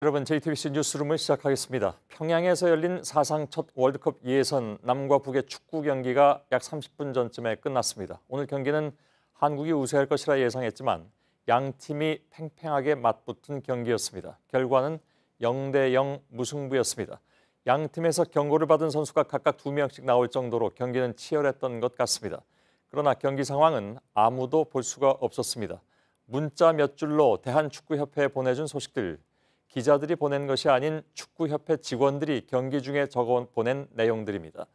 여러분, JTBC 뉴스룸을 시작하겠습니다. 평양에서 열린 사상 첫 월드컵 예선 남과 북의 축구 경기가 약 30분 전쯤에 끝났습니다. 오늘 경기는 한국이 우세할 것이라 예상했지만 양 팀이 팽팽하게 맞붙은 경기였습니다. 결과는 0대0 무승부였습니다. 양 팀에서 경고를 받은 선수가 각각 2명씩 나올 정도로 경기는 치열했던 것 같습니다. 그러나 경기 상황은 아무도 볼 수가 없었습니다. 문자 몇 줄로 대한축구협회에 보내준 소식들, 기자들이 보낸 것이 아닌 축구협회 직원들이 경기 중에 적어 보낸 내용들입니다.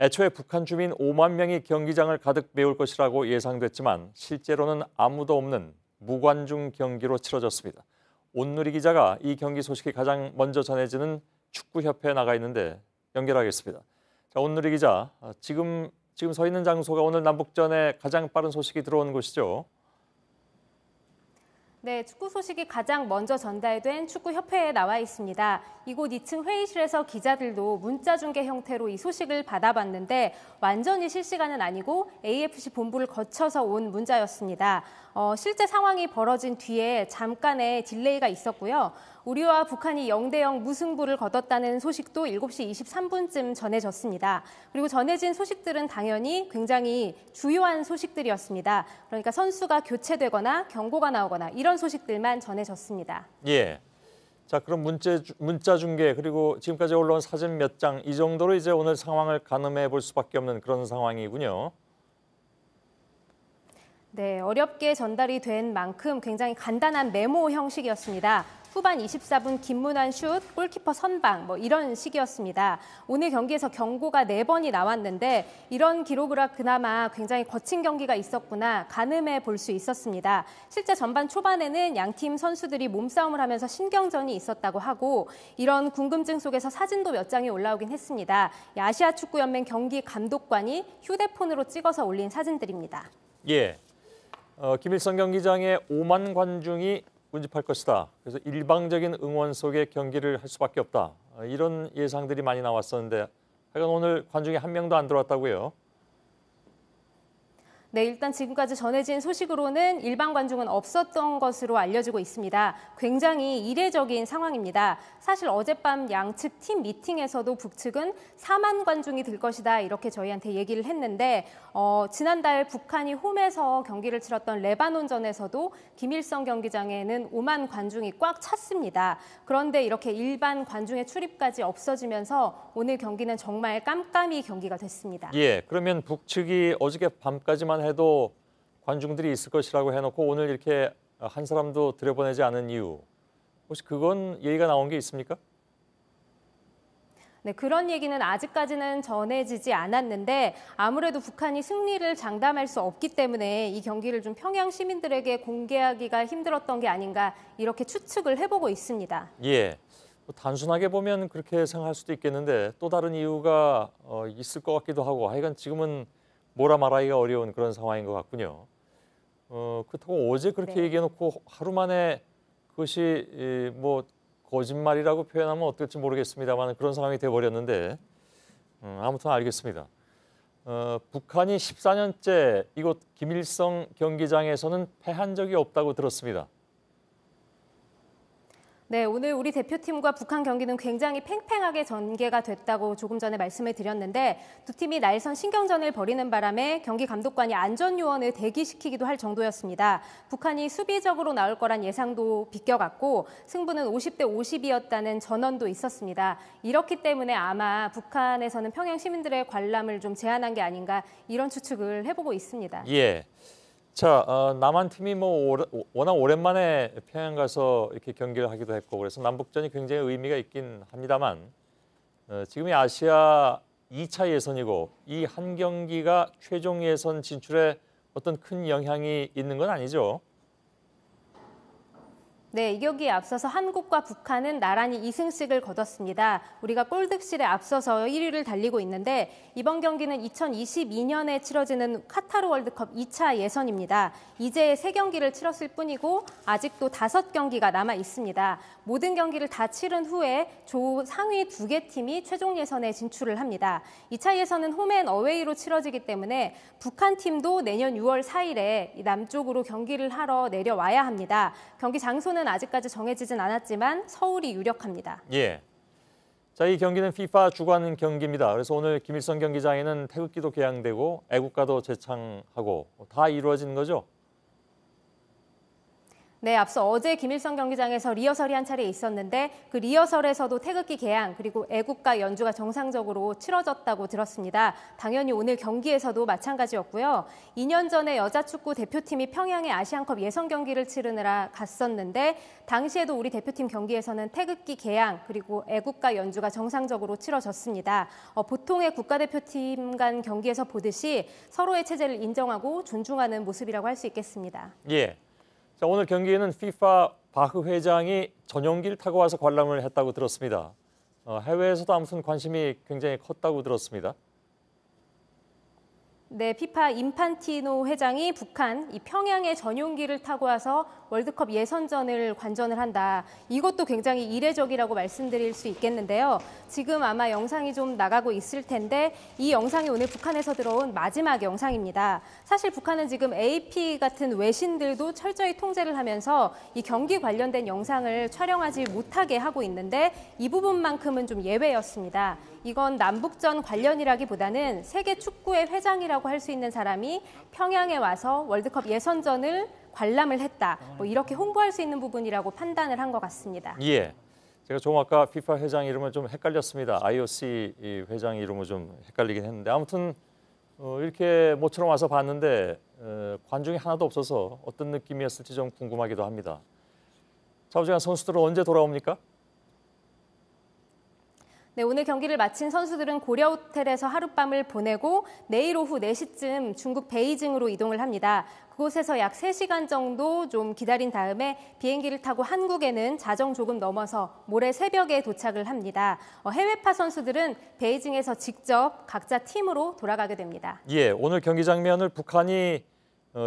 애초에 북한 주민 5만 명이 경기장을 가득 메울 것이라고 예상됐지만 실제로는 아무도 없는 무관중 경기로 치러졌습니다. 온누리 기자가 이 경기 소식이 가장 먼저 전해지는 축구협회에 나가 있는데 연결하겠습니다. 자, 온누리 기자, 지금 서 있는 장소가 오늘 남북전에 가장 빠른 소식이 들어온 곳이죠? 네, 축구 소식이 가장 먼저 전달된 축구협회에 나와 있습니다. 이곳 2층 회의실에서 기자들도 문자 중계 형태로 이 소식을 받아봤는데 완전히 실시간은 아니고 AFC 본부를 거쳐서 온 문자였습니다. 실제 상황이 벌어진 뒤에 잠깐의 딜레이가 있었고요. 우리와 북한이 0대0 무승부를 거뒀다는 소식도 7시 23분쯤 전해졌습니다. 그리고 전해진 소식들은 당연히 굉장히 주요한 소식들이었습니다. 그러니까 선수가 교체되거나 경고가 나오거나 이런 소식들만 전해졌습니다. 예. 자, 그럼 문자 중계 그리고 지금까지 올라온 사진 몇 장 이 정도로 이제 오늘 상황을 가늠해 볼 수밖에 없는 그런 상황이군요. 네, 어렵게 전달이 된 만큼 굉장히 간단한 메모 형식이었습니다. 후반 24분 김문환 슛, 골키퍼 선방 이런 식이었습니다. 오늘 경기에서 경고가 4번이 나왔는데 이런 기록으로 그나마 굉장히 거친 경기가 있었구나 가늠해 볼 수 있었습니다. 실제 전반 초반에는 양팀 선수들이 몸싸움을 하면서 신경전이 있었다고 하고 이런 궁금증 속에서 사진도 몇 장이 올라오긴 했습니다. 아시아축구연맹 경기 감독관이 휴대폰으로 찍어서 올린 사진들입니다. 예. 김일성 경기장에 5만 관중이 운집할 것이다. 그래서 일방적인 응원 속에 경기를 할 수밖에 없다. 이런 예상들이 많이 나왔었는데 하여간 오늘 관중이 한 명도 안 들어왔다고요? 네, 일단 지금까지 전해진 소식으로는 일반 관중은 없었던 것으로 알려지고 있습니다. 굉장히 이례적인 상황입니다. 사실 어젯밤 양측 팀 미팅에서도 북측은 4만 관중이 들 것이다 이렇게 저희한테 얘기를 했는데 지난달 북한이 홈에서 경기를 치렀던 레바논전에서도 김일성 경기장에는 5만 관중이 꽉 찼습니다. 그런데 이렇게 일반 관중의 출입까지 없어지면서 오늘 경기는 정말 깜깜이 경기가 됐습니다. 예, 그러면 북측이 어저께 밤까지만 해도 관중들이 있을 것이라고 해놓고 오늘 이렇게 한 사람도 들여보내지 않은 이유, 혹시 그건 얘기가 나온 게 있습니까? 네, 그런 얘기는 아직까지는 전해지지 않았는데 아무래도 북한이 승리를 장담할 수 없기 때문에 이 경기를 좀 평양 시민들에게 공개하기가 힘들었던 게 아닌가 이렇게 추측을 해보고 있습니다. 예, 단순하게 보면 그렇게 생각할 수도 있겠는데 또 다른 이유가 있을 것 같기도 하고 하여간 지금은 뭐라 말하기가 어려운 그런 상황인 것 같군요. 그렇다고 어제 그렇게 얘기해놓고 하루 만에 그것이 뭐 거짓말이라고 표현하면 어떨지 모르겠습니다만 그런 상황이 돼버렸는데 아무튼 알겠습니다. 북한이 14년째 이곳 김일성 경기장에서는 패한 적이 없다고 들었습니다. 네, 오늘 우리 대표팀과 북한 경기는 굉장히 팽팽하게 전개가 됐다고 조금 전에 말씀을 드렸는데 두 팀이 날선 신경전을 벌이는 바람에 경기 감독관이 안전요원을 대기시키기도 할 정도였습니다. 북한이 수비적으로 나올 거란 예상도 비껴갔고 승부는 50대 50이었다는 전언도 있었습니다. 이렇기 때문에 아마 북한에서는 평양 시민들의 관람을 좀 제한한 게 아닌가 이런 추측을 해보고 있습니다. 예. 자, 남한 팀이 워낙 오랜만에 평양 가서 이렇게 경기를 하기도 했고 그래서 남북전이 굉장히 의미가 있긴 합니다만 지금이 아시아 2차 예선이고 이 한 경기가 최종 예선 진출에 어떤 큰 영향이 있는 건 아니죠? 네, 이 경기에 앞서서 한국과 북한은 나란히 2승씩을 거뒀습니다. 우리가 골득실에 앞서서 1위를 달리고 있는데 이번 경기는 2022년에 치러지는 카타르 월드컵 2차 예선입니다. 이제 3경기를 치렀을 뿐이고 아직도 5경기가 남아 있습니다. 모든 경기를 다 치른 후에 조 상위 2개 팀이 최종 예선에 진출을 합니다. 2차 예선은 홈앤어웨이로 치러지기 때문에 북한 팀도 내년 6월 4일에 남쪽으로 경기를 하러 내려와야 합니다. 경기 장소는 경기장은 아직까지 정해지진 않았지만 서울이 유력합니다. 예. 자, 이 경기는 FIFA 주관 경기입니다. 그래서 오늘 김일성 경기장에는 태극기도 개양되고 애국가도 제창하고 다 이루어진 거죠? 네, 앞서 어제 김일성 경기장에서 리허설이 한 차례 있었는데 그 리허설에서도 태극기 개양 그리고 애국가 연주가 정상적으로 치러졌다고 들었습니다. 당연히 오늘 경기에서도 마찬가지였고요. 2년 전에 여자축구 대표팀이 평양에 아시안컵 예선 경기를 치르느라 갔었는데 당시에도 우리 대표팀 경기에서는 태극기 개양 그리고 애국가 연주가 정상적으로 치러졌습니다. 보통의 국가대표팀 간 경기에서 보듯이 서로의 체제를 인정하고 존중하는 모습이라고 할 수 있겠습니다. 예. 자, 오늘 경기에는 FIFA 바흐 회장이 전용기를 타고 와서 관람을 했다고 들었습니다. 해외에서도 아무튼 관심이 굉장히 컸다고 들었습니다. 네, 피파 인판티노 회장이 북한 이 평양의 전용기를 타고 와서 월드컵 예선전을 관전을 한다. 이것도 굉장히 이례적이라고 말씀드릴 수 있겠는데요. 지금 아마 영상이 좀 나가고 있을 텐데 이 영상이 오늘 북한에서 들어온 마지막 영상입니다. 사실 북한은 지금 AP 같은 외신들도 철저히 통제를 하면서 이 경기 관련된 영상을 촬영하지 못하게 하고 있는데 이 부분만큼은 좀 예외였습니다. 이건 남북전 관련이라기보다는 세계 축구의 회장이라고 할 수 있는 사람이 평양에 와서 월드컵 예선전을 관람을 했다. 뭐 이렇게 홍보할 수 있는 부분이라고 판단을 한 것 같습니다. 예, 제가 좀 아까 FIFA 회장 이름을 좀 헷갈렸습니다. IOC 회장 이름을 좀 헷갈리긴 했는데 아무튼 이렇게 모처럼 와서 봤는데 관중이 하나도 없어서 어떤 느낌이었을지 좀 궁금하기도 합니다. 좌우지간 선수들은 언제 돌아옵니까? 네, 오늘 경기를 마친 선수들은 고려 호텔에서 하룻밤을 보내고 내일 오후 4시쯤 중국 베이징으로 이동을 합니다. 그곳에서 약 3시간 정도 좀 기다린 다음에 비행기를 타고 한국에는 자정 조금 넘어서 모레 새벽에 도착을 합니다. 해외파 선수들은 베이징에서 직접 각자 팀으로 돌아가게 됩니다. 예, 오늘 경기 장면을 북한이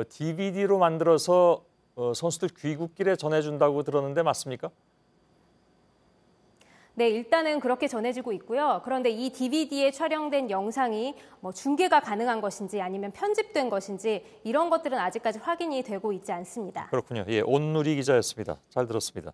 DVD로 만들어서 선수들 귀국길에 전해준다고 들었는데 맞습니까? 네, 일단은 그렇게 전해지고 있고요. 그런데 이 DVD에 촬영된 영상이 중계가 가능한 것인지 아니면 편집된 것인지 이런 것들은 아직까지 확인이 되고 있지 않습니다. 그렇군요. 예, 온누리 기자였습니다. 잘 들었습니다.